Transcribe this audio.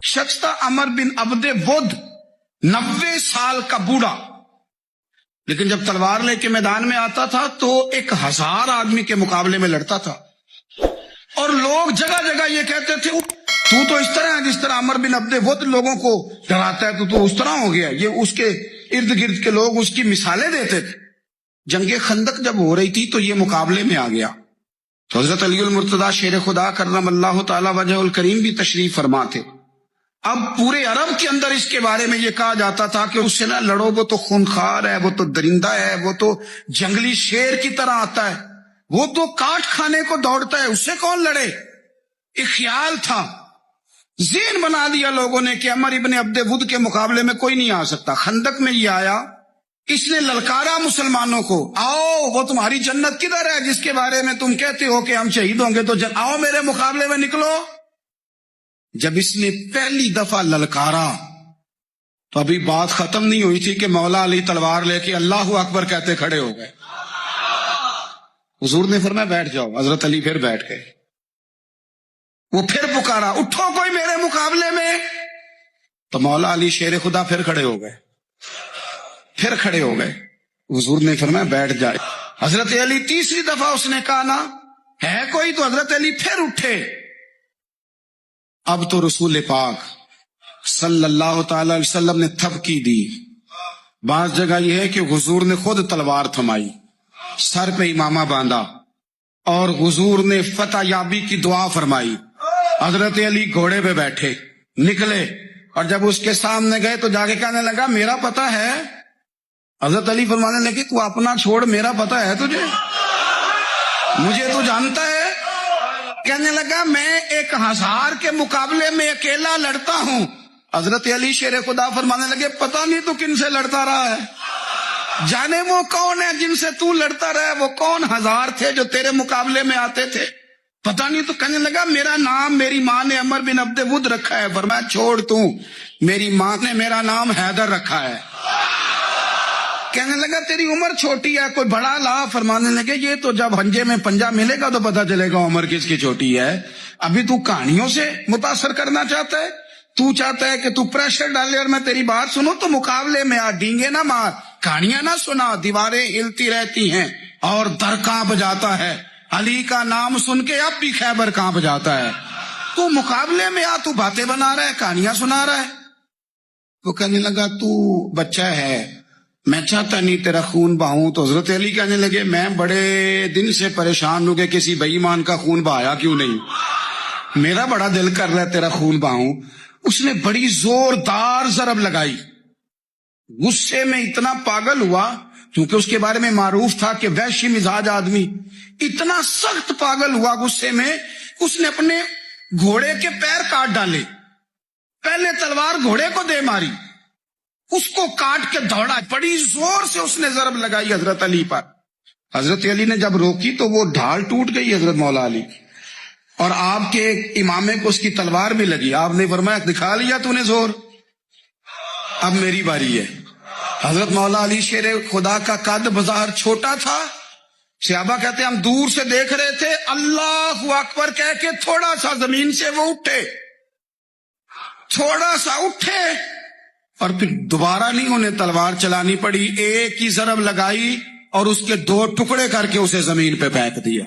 शख्स था अमर बिन अब्दे वुद, 90 साल का बूढ़ा, लेकिन जब तलवार लेके मैदान में आता था तो 1000 आदमी के मुकाबले में लड़ता था। और लोग जगह जगह ये कहते थे तू तो इस तरह है जिस तरह अमर बिन अब्दे वुद लोगों को डराता है, तो उस तरह हो गया। ये उसके इर्द गिर्द के लोग उसकी मिसालें देते थे। जंगे खंदक जब हो रही थी तो ये मुकाबले में आ गया। तो हजरत अली उल मुर्तदा शेर खुदा करमल्लाहु ताला वजहुल करीम भी तशरीफ फरमा थे। अब पूरे अरब के अंदर इसके बारे में ये कहा जाता था कि उससे ना लड़ो, वो तो खूनखार है, वो तो दरिंदा है, वो तो जंगली शेर की तरह आता है, वो तो काट खाने को दौड़ता है, उससे कौन लड़े। एक ख्याल था, ज़हन बना दिया लोगों ने कि अमर इब्ने अब्दे वुद के मुकाबले में कोई नहीं आ सकता। खंदक में ये आया, इसने ललकारा मुसलमानों को, आओ वो तुम्हारी जन्नत किधर है जिसके बारे में तुम कहते हो कि हम शहीद होंगे, तो आओ मेरे मुकाबले में निकलो। जब इसने पहली दफा ललकारा तो अभी बात खत्म नहीं हुई थी कि मौला अली तलवार लेके अल्लाहु अकबर कहते खड़े हो गए। हुजूर ने फरमाया बैठ जाओ। हजरत अली फिर बैठ गए। वो फिर पुकारा, उठो कोई मेरे मुकाबले में। तो मौला अली शेर खुदा फिर खड़े हो गए, फिर खड़े हो गए। हुजूर ने फरमाया बैठ जाए। हजरत अली तीसरी दफा उसने कहा ना है कोई, तो हजरत अली फिर उठे। अब तो रसूल पाक सल्लल्लाहु ताला अलैहि वसल्लम ने थपकी दी। बात जगह यह है कि हुजूर ने खुद तलवार थमाई, सर पे इमामा बांधा और हुजूर ने फतह याबी की दुआ फरमाई। हजरत अली घोड़े पे बैठे निकले और जब उसके सामने गए तो जाके कहने लगा मेरा पता है। हजरत अली फरमाने लगे तू अपना छोड़, मेरा पता है तुझे, मुझे तो जानता है। कहने लगा मैं 1000 के मुकाबले में अकेला लड़ता हूं। हजरत अली शेर खुदा फरमाने लगे पता नहीं तू किन से लड़ता रहा है, जाने वो कौन है जिनसे तू लड़ता रहा है, वो कौन 1000 थे जो तेरे मुकाबले में आते थे, पता नहीं। तो कहने लगा मेरा नाम मेरी माँ ने अमर बिन अब्दे वुद रखा है। फरमाया छोड़ तू, मेरी माँ ने मेरा नाम हैदर रखा है। कहने लगा तेरी उम्र छोटी है, कोई बड़ा ला। फरमाने लगे ये तो जब हंजे में पंजा मिलेगा तो पता चलेगा उम्र किसकी छोटी है। अभी तू कहानियों से मुतासर करना चाहता है, तू चाहता है कि तू प्रेशर डाले और मैं तेरी बात सुनूं, तो मुकाबले में आ, डींगे ना मार, कहानियां ना सुना, दीवारें हिलती रहती हैं और दर कांप जाता है। अली का नाम सुन के अब भी खैबर कांप जाता है। तू मुकाबले में आ, तू बातें बना रहा है, कहानियां सुना रहा है। वो कहने लगा तू बच्चा है, मैं चाहता नहीं तेरा खून बहाऊं। तो हजरत अली कहने लगे मैं बड़े दिन से परेशान हूं कि किसी बेईमान का खून बहाया क्यों नहीं, मेरा बड़ा दिल कर रहा है तेरा खून बहाऊं। उसने बड़ी जोरदार जरब लगाई, गुस्से में इतना पागल हुआ, क्योंकि उसके बारे में मारूफ था कि वैश्य मिजाज आदमी, इतना सख्त पागल हुआ गुस्से में, उसने अपने घोड़े के पैर काट डाले। पहले तलवार घोड़े को दे मारी, उसको काट के दौड़ा, बड़ी जोर से उसने जरब लगाई हजरत अली पर। हजरत अली ने जब रोकी तो वो ढाल टूट गई हजरत मौला अली, और आपके इमामे को उसकी तलवार भी लगी। आपने फरमाया दिखा लिया तूने जोर, अब मेरी बारी है। हजरत मौला अली शेर खुदा का कद बज़ाहिर छोटा था। सहाबा कहते हम दूर से देख रहे थे, अल्लाहु अकबर कह के थोड़ा सा जमीन से वो उठे, थोड़ा सा उठे और फिर दोबारा नहीं उन्हें तलवार चलानी पड़ी, एक ही जरब लगाई और उसके 2 टुकड़े करके उसे जमीन पे फेंक दिया।